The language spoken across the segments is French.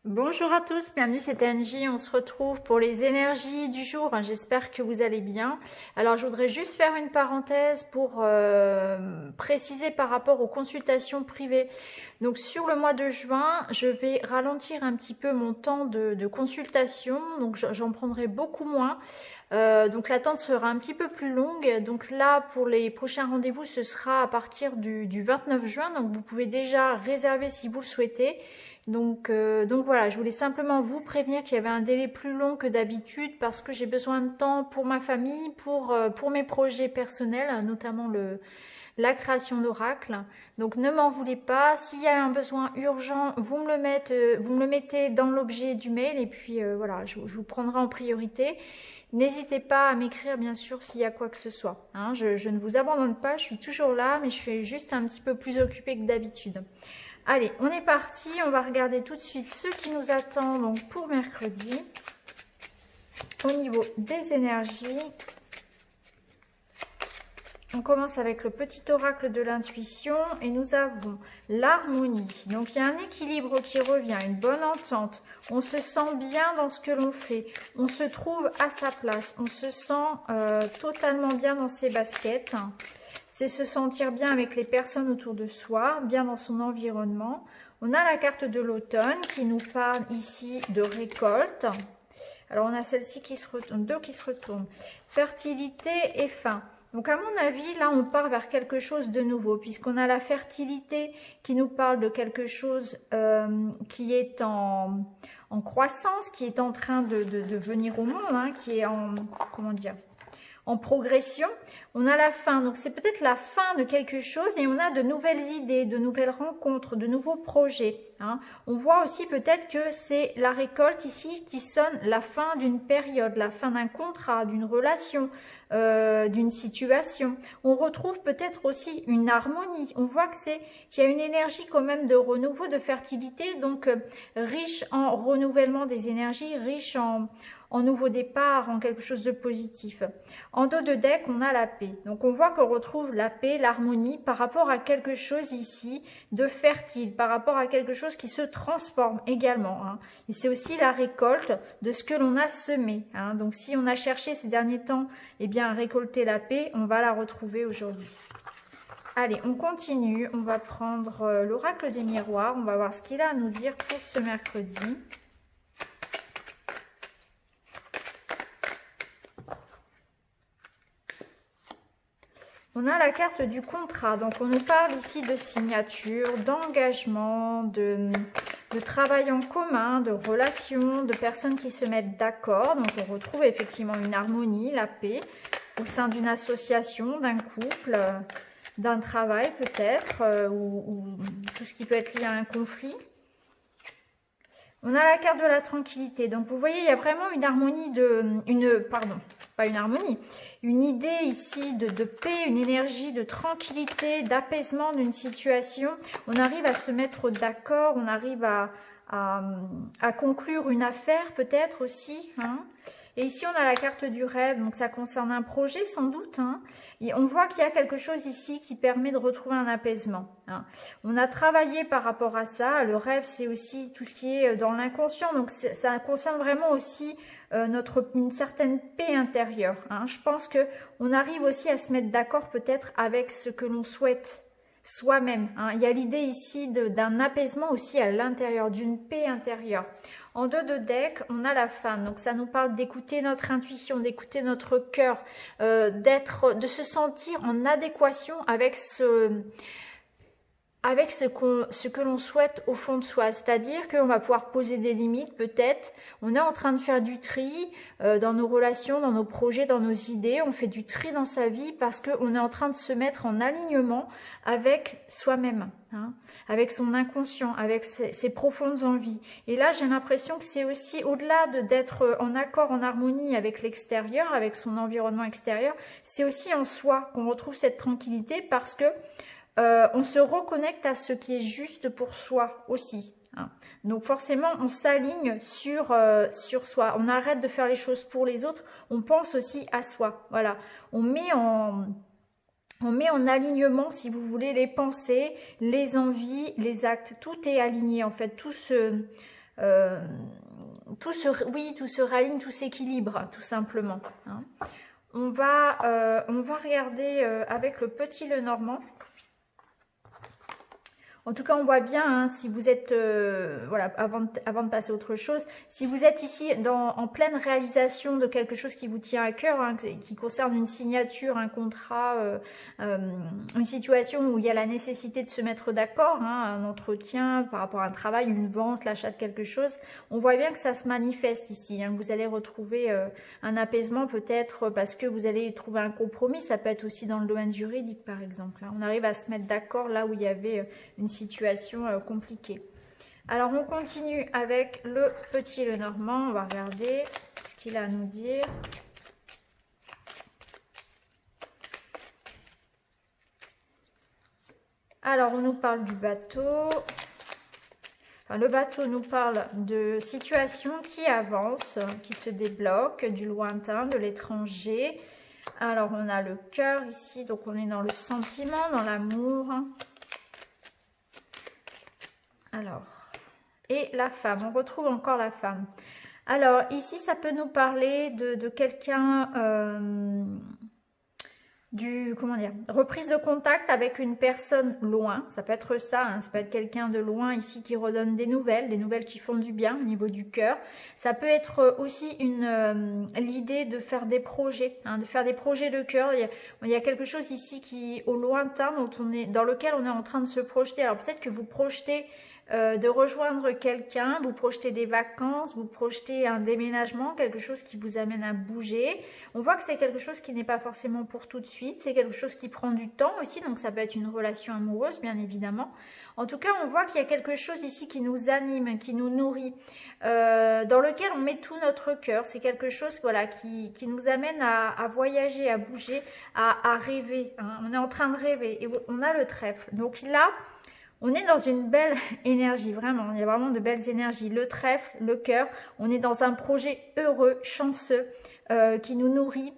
Bonjour à tous, bienvenue, c'est Angie. On se retrouve pour les énergies du jour. J'espère que vous allez bien. Alors, je voudrais juste faire une parenthèse pour préciser par rapport aux consultations privées. Donc, sur le mois de juin, je vais ralentir un petit peu mon temps de consultation. Donc, j'en prendrai beaucoup moins. Donc, l'attente sera un petit peu plus longue. Donc là, pour les prochains rendez-vous, ce sera à partir du 29 juin. Donc, vous pouvez déjà réserver si vous le souhaitez. Donc voilà, je voulais simplement vous prévenir qu'il y avait un délai plus long que d'habitude parce que j'ai besoin de temps pour ma famille, pour mes projets personnels, notamment la création d'oracles. Donc ne m'en voulez pas. S'il y a un besoin urgent, vous me le mettez dans l'objet du mail et puis voilà, je vous prendrai en priorité. N'hésitez pas à m'écrire bien sûr s'il y a quoi que ce soit. Hein, je ne vous abandonne pas, je suis toujours là, mais je suis juste un petit peu plus occupée que d'habitude. Allez, on est parti, on va regarder tout de suite ce qui nous attend donc pour mercredi. Au niveau des énergies, on commence avec le petit oracle de l'intuition et nous avons l'harmonie. Donc il y a un équilibre qui revient, une bonne entente. On se sent bien dans ce que l'on fait. On se trouve à sa place. On se sent totalement bien dans ses baskets. C'est se sentir bien avec les personnes autour de soi, bien dans son environnement. On a la carte de l'automne qui nous parle ici de récolte. Alors on a celle-ci qui se retourne, deux qui se retournent. Fertilité et fin. Donc à mon avis, là on part vers quelque chose de nouveau, puisqu'on a la fertilité qui nous parle de quelque chose qui est en croissance, qui est en train de venir au monde, hein, qui est en, comment dire, en progression. On a la fin, donc c'est peut-être la fin de quelque chose et on a de nouvelles idées, de nouvelles rencontres, de nouveaux projets. Hein. On voit aussi peut-être que c'est la récolte ici qui sonne la fin d'une période, la fin d'un contrat, d'une relation, d'une situation. On retrouve peut-être aussi une harmonie. On voit qu'il y a une énergie quand même de renouveau, de fertilité, donc riche en renouvellement des énergies, riche en nouveau départ, en quelque chose de positif. En dos de deck, on a la paix. Donc on voit qu'on retrouve la paix, l'harmonie par rapport à quelque chose ici de fertile, par rapport à quelque chose qui se transforme également. Hein. Et c'est aussi la récolte de ce que l'on a semé. Hein. Donc si on a cherché ces derniers temps à récolter la paix, on va la retrouver aujourd'hui. Allez, on continue. On va prendre l'oracle des miroirs. On va voir ce qu'il a à nous dire pour ce mercredi. On a la carte du contrat, donc on nous parle ici de signature, d'engagement, de travail en commun, de relations, de personnes qui se mettent d'accord. Donc on retrouve effectivement une harmonie, la paix au sein d'une association, d'un couple, d'un travail peut-être, ou tout ce qui peut être lié à un conflit. On a la carte de la tranquillité. Donc, vous voyez, il y a vraiment une harmonie une idée ici de paix, une énergie de tranquillité, d'apaisement d'une situation. On arrive à se mettre d'accord, on arrive à conclure une affaire peut-être aussi, hein. Et ici, on a la carte du rêve, donc ça concerne un projet sans doute. Hein. Et on voit qu'il y a quelque chose ici qui permet de retrouver un apaisement. Hein. On a travaillé par rapport à ça. Le rêve, c'est aussi tout ce qui est dans l'inconscient. Donc ça concerne vraiment aussi une certaine paix intérieure. Hein. Je pense qu'on arrive aussi à se mettre d'accord peut-être avec ce que l'on souhaite soi-même. Hein. Il y a l'idée ici d'un apaisement aussi à l'intérieur, d'une paix intérieure. En dos de deck, on a la femme. Donc ça nous parle d'écouter notre intuition, d'écouter notre cœur, de se sentir en adéquation avec ce que l'on souhaite au fond de soi. C'est-à-dire qu'on va pouvoir poser des limites peut-être. On est en train de faire du tri dans nos relations, dans nos projets, dans nos idées. On fait du tri dans sa vie parce qu'on est en train de se mettre en alignement avec soi-même, hein, avec son inconscient, avec ses profondes envies. Et là, j'ai l'impression que c'est aussi au-delà d'être en accord, en harmonie avec l'extérieur, avec son environnement extérieur, c'est aussi en soi qu'on retrouve cette tranquillité parce que on se reconnecte à ce qui est juste pour soi aussi. Hein. Donc forcément, on s'aligne sur soi. On arrête de faire les choses pour les autres. On pense aussi à soi. Voilà. On met en alignement, si vous voulez, les pensées, les envies, les actes. Tout est aligné en fait. Tout se tout se réaligne, tout s'équilibre, tout simplement. Hein. On va regarder avec le petit Lenormand. En tout cas, on voit bien, hein, si vous êtes, voilà, avant de passer à autre chose, si vous êtes ici en pleine réalisation de quelque chose qui vous tient à cœur, hein, qui concerne une signature, un contrat, une situation où il y a la nécessité de se mettre d'accord, hein, un entretien par rapport à un travail, une vente, l'achat de quelque chose, on voit bien que ça se manifeste ici. Hein, vous allez retrouver un apaisement peut-être parce que vous allez trouver un compromis. Ça peut être aussi dans le domaine juridique, par exemple. Hein. On arrive à se mettre d'accord là où il y avait une situation compliquée. Alors on continue avec le petit Lenormand. On va regarder ce qu'il a à nous dire. Alors on nous parle du bateau. Enfin, le bateau nous parle de situations qui avancent, qui se débloquent, du lointain, de l'étranger. Alors on a le cœur ici, donc on est dans le sentiment, dans l'amour. Alors, et la femme, on retrouve encore la femme. Alors, ici, ça peut nous parler de quelqu'un, reprise de contact avec une personne loin. Ça peut être ça, hein, ça peut être quelqu'un de loin ici qui redonne des nouvelles qui font du bien au niveau du cœur. Ça peut être aussi l'idée de faire des projets, hein, de faire des projets de cœur. Il y a quelque chose ici qui, au lointain, dans lequel on est en train de se projeter. Alors, peut-être que vous projetez de rejoindre quelqu'un, vous projetez des vacances, vous projetez un déménagement, quelque chose qui vous amène à bouger. On voit que c'est quelque chose qui n'est pas forcément pour tout de suite, c'est quelque chose qui prend du temps aussi, donc ça peut être une relation amoureuse bien évidemment. En tout cas, on voit qu'il y a quelque chose ici qui nous anime, qui nous nourrit, dans lequel on met tout notre cœur. C'est quelque chose voilà, qui nous amène à voyager, à bouger, à rêver. Hein. On est en train de rêver et on a le trèfle. Donc là, on est dans une belle énergie, vraiment. Il y a vraiment de belles énergies. Le trèfle, le cœur. On est dans un projet heureux, chanceux, qui nous nourrit,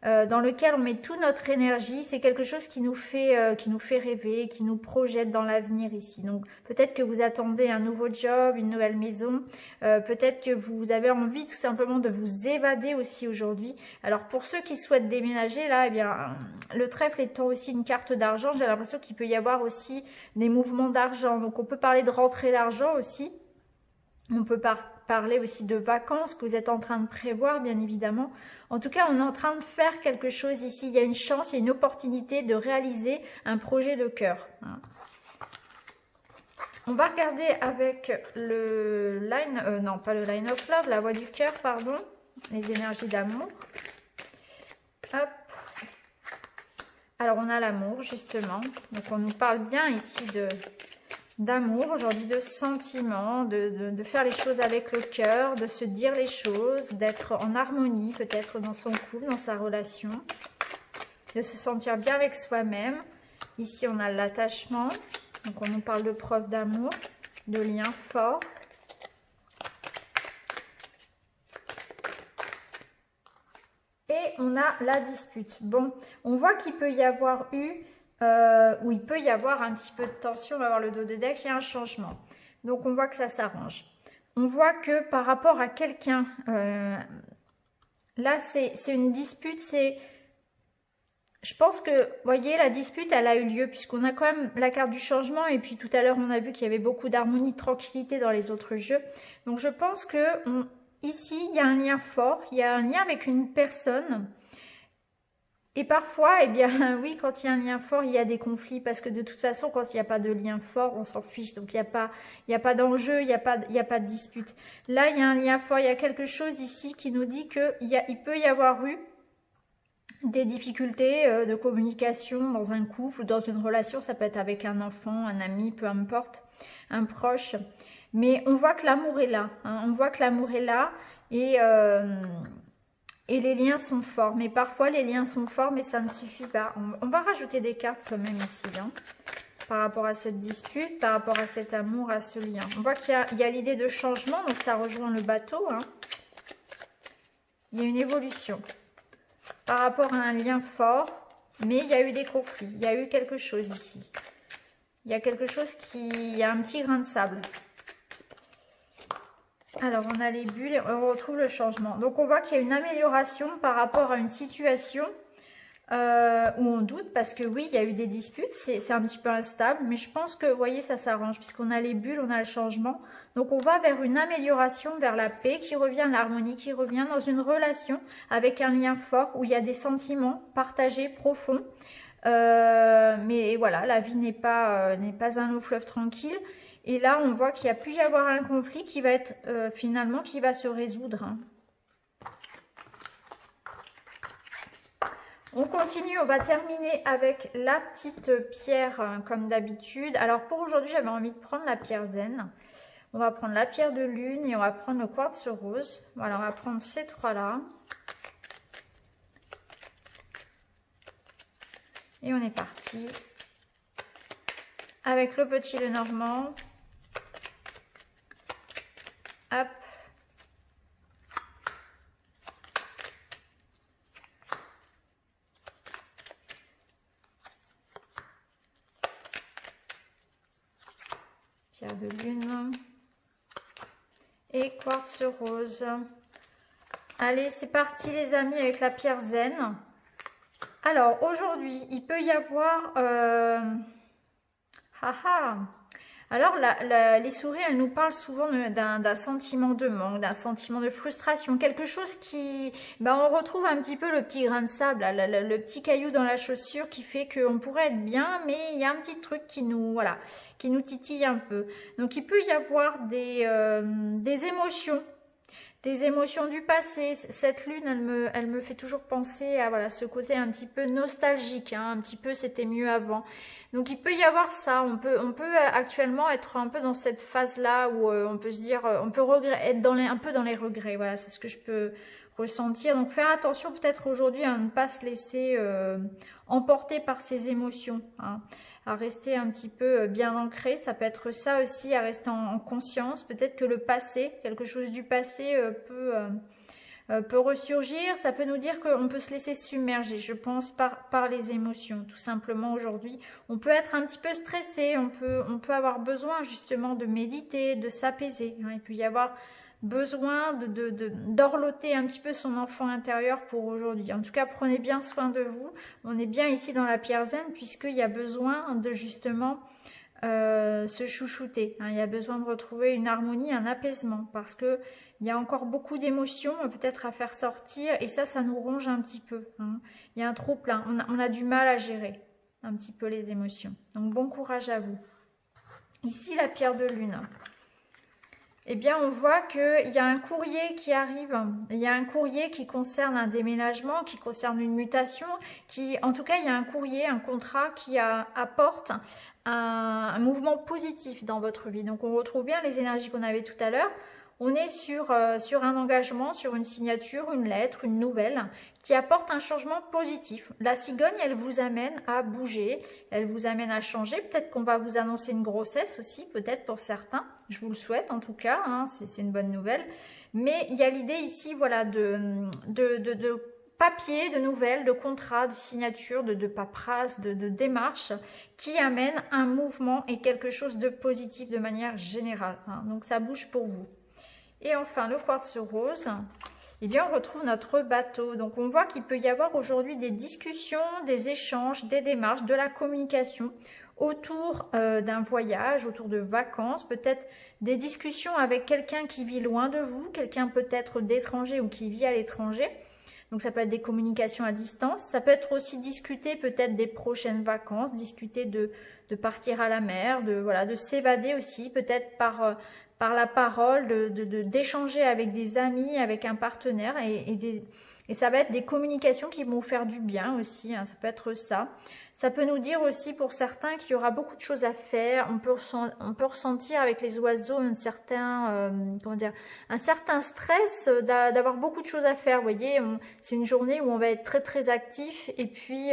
dans lequel on met toute notre énergie. C'est quelque chose qui nous fait rêver, qui nous projette dans l'avenir ici. Donc, peut-être que vous attendez un nouveau job, une nouvelle maison. Peut-être que vous avez envie tout simplement de vous évader aussi aujourd'hui. Alors, pour ceux qui souhaitent déménager, là, eh bien, le trèfle étant aussi une carte d'argent, j'ai l'impression qu'il peut y avoir aussi des mouvements d'argent. Donc, on peut parler de rentrée d'argent aussi. On peut parler aussi de vacances que vous êtes en train de prévoir, bien évidemment. En tout cas, on est en train de faire quelque chose ici. Il y a une chance, il y a une opportunité de réaliser un projet de cœur. On va regarder avec le line, non pas le line of love, la voie du cœur, pardon, les énergies d'amour. Hop. Alors, on a l'amour, justement. Donc, on nous parle bien ici d'amour, aujourd'hui de sentiments, de faire les choses avec le cœur, de se dire les choses, d'être en harmonie peut-être dans son couple, dans sa relation, de se sentir bien avec soi-même. Ici, on a l'attachement, donc on nous parle de preuve d'amour, de liens forts. Et on a la dispute. Bon, on voit qu'il peut y avoir où il peut y avoir un petit peu de tension, on va voir le dos de deck, il y a un changement. Donc on voit que ça s'arrange. On voit que par rapport à quelqu'un, là c'est une dispute, je pense que, vous voyez, la dispute, elle a eu lieu puisqu'on a quand même la carte du changement et puis tout à l'heure on a vu qu'il y avait beaucoup d'harmonie, de tranquillité dans les autres jeux. Donc je pense que ici, il y a un lien fort, il y a un lien avec une personne. Et parfois, eh bien, oui, quand il y a un lien fort, il y a des conflits parce que de toute façon, quand il n'y a pas de lien fort, on s'en fiche. Donc, il n'y a pas d'enjeu, il n'y a pas de dispute. Là, il y a un lien fort, il y a quelque chose ici qui nous dit qu'il peut y avoir eu des difficultés de communication dans un couple ou dans une relation. Ça peut être avec un enfant, un ami, peu importe, un proche. Mais on voit que l'amour est là. Hein, on voit que l'amour est là et les liens sont forts. Mais parfois, les liens sont forts, mais ça ne suffit pas. On va rajouter des cartes quand même ici, hein, par rapport à cette dispute, par rapport à cet amour, à ce lien. On voit qu'il y a l'idée de changement, donc ça rejoint le bateau. Hein. Il y a une évolution par rapport à un lien fort, mais il y a eu des conflits. Il y a eu quelque chose ici. Il y a quelque chose il y a un petit grain de sable. Alors, on a les bulles et on retrouve le changement. Donc, on voit qu'il y a une amélioration par rapport à une situation où on doute parce que oui, il y a eu des disputes. C'est un petit peu instable, mais je pense que, vous voyez, ça s'arrange puisqu'on a les bulles, on a le changement. Donc, on va vers une amélioration, vers la paix qui revient, l'harmonie qui revient dans une relation avec un lien fort où il y a des sentiments partagés, profonds. Mais voilà, la vie n'est pas un long fleuve tranquille. Et là, on voit qu'il y a pu y avoir un conflit qui va être finalement qui va se résoudre. Hein. On continue, on va terminer avec la petite pierre comme d'habitude. Alors pour aujourd'hui, j'avais envie de prendre la pierre zen. On va prendre la pierre de lune et on va prendre le quartz rose. Voilà, on va prendre ces trois-là. Et on est parti avec le petit Lenormand. Hop. Pierre de lune. Et quartz rose. Allez, c'est parti les amis avec la pierre zen. Alors aujourd'hui, il peut y avoir... Alors les souris, elles nous parlent souvent d'un sentiment de manque, d'un sentiment de frustration, quelque chose qui... on retrouve un petit peu le petit grain de sable, le petit caillou dans la chaussure qui fait qu'on pourrait être bien, mais il y a un petit truc qui nous, voilà, qui nous titille un peu. Donc il peut y avoir des émotions. Des émotions du passé. Cette lune, elle me fait toujours penser à voilà, ce côté un petit peu nostalgique, hein, un petit peu c'était mieux avant. Donc il peut y avoir ça, on peut actuellement être un peu dans cette phase-là où on peut se dire, on peut être un peu dans les regrets, voilà, c'est ce que je peux ressentir. Donc faire attention peut-être aujourd'hui à ne pas se laisser emporter par ses émotions, hein, à rester un petit peu bien ancré, ça peut être ça aussi, à rester en conscience. Peut-être que le passé, quelque chose du passé peut ressurgir, ça peut nous dire qu'on peut se laisser submerger, je pense, par les émotions, tout simplement aujourd'hui. On peut être un petit peu stressé, on peut avoir besoin justement de méditer, de s'apaiser, hein. Il peut y avoir besoin d'orloter un petit peu son enfant intérieur pour aujourd'hui. En tout cas, prenez bien soin de vous. On est bien ici dans la pierre zen puisqu'il y a besoin de justement se chouchouter, hein. Il y a besoin de retrouver une harmonie, un apaisement parce que il y a encore beaucoup d'émotions peut-être à faire sortir et ça nous ronge un petit peu, hein. Il y a un trop plein, on a du mal à gérer un petit peu les émotions. Donc bon courage à vous. Ici la pierre de lune. Eh bien, on voit qu'il y a un courrier qui arrive. Il y a un courrier qui concerne un déménagement, qui concerne une mutation, en tout cas, il y a un courrier, un contrat qui apporte un mouvement positif dans votre vie. Donc, on retrouve bien les énergies qu'on avait tout à l'heure. On est sur un engagement, sur une signature, une lettre, une nouvelle qui apporte un changement positif. La cigogne, elle vous amène à bouger, elle vous amène à changer. Peut-être qu'on va vous annoncer une grossesse aussi, peut-être pour certains. Je vous le souhaite en tout cas, hein, c'est une bonne nouvelle. Mais il y a l'idée ici, voilà, de papier, de nouvelles, de contrats, de signatures, de paperasse, de démarches qui amènent un mouvement et quelque chose de positif de manière générale, hein. Donc ça bouge pour vous. Et enfin, le quartz rose, eh bien, on retrouve notre bateau. Donc, on voit qu'il peut y avoir aujourd'hui des discussions, des échanges, des démarches, de la communication autour d'un voyage, autour de vacances, peut-être des discussions avec quelqu'un qui vit loin de vous, quelqu'un peut-être d'étranger ou qui vit à l'étranger. Donc, ça peut être des communications à distance. Ça peut être aussi discuter peut-être des prochaines vacances, discuter de partir à la mer, de s'évader aussi, peut-être par la parole, d'échanger avec des amis, avec un partenaire. Et ça va être des communications qui vont vous faire du bien aussi, hein, ça peut être ça. Ça peut nous dire aussi pour certains qu'il y aura beaucoup de choses à faire. On peut ressentir avec les oiseaux un certain stress d'avoir beaucoup de choses à faire. Vous voyez, c'est une journée où on va être très très actif et puis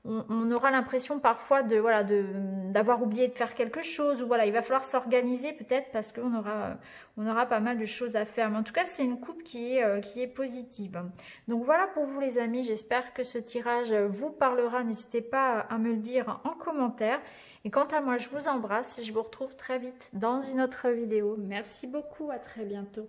on aura l'impression parfois de voilà d'avoir oublié de faire quelque chose, ou voilà, il va falloir s'organiser peut-être parce qu'on aura pas mal de choses à faire. Mais en tout cas, c'est une coupe qui est positive. Donc voilà pour vous les amis, j'espère que ce tirage vous parlera. N'hésitez pas à me le dire en commentaire. Et quant à moi, je vous embrasse et je vous retrouve très vite dans une autre vidéo. Merci beaucoup, à très bientôt.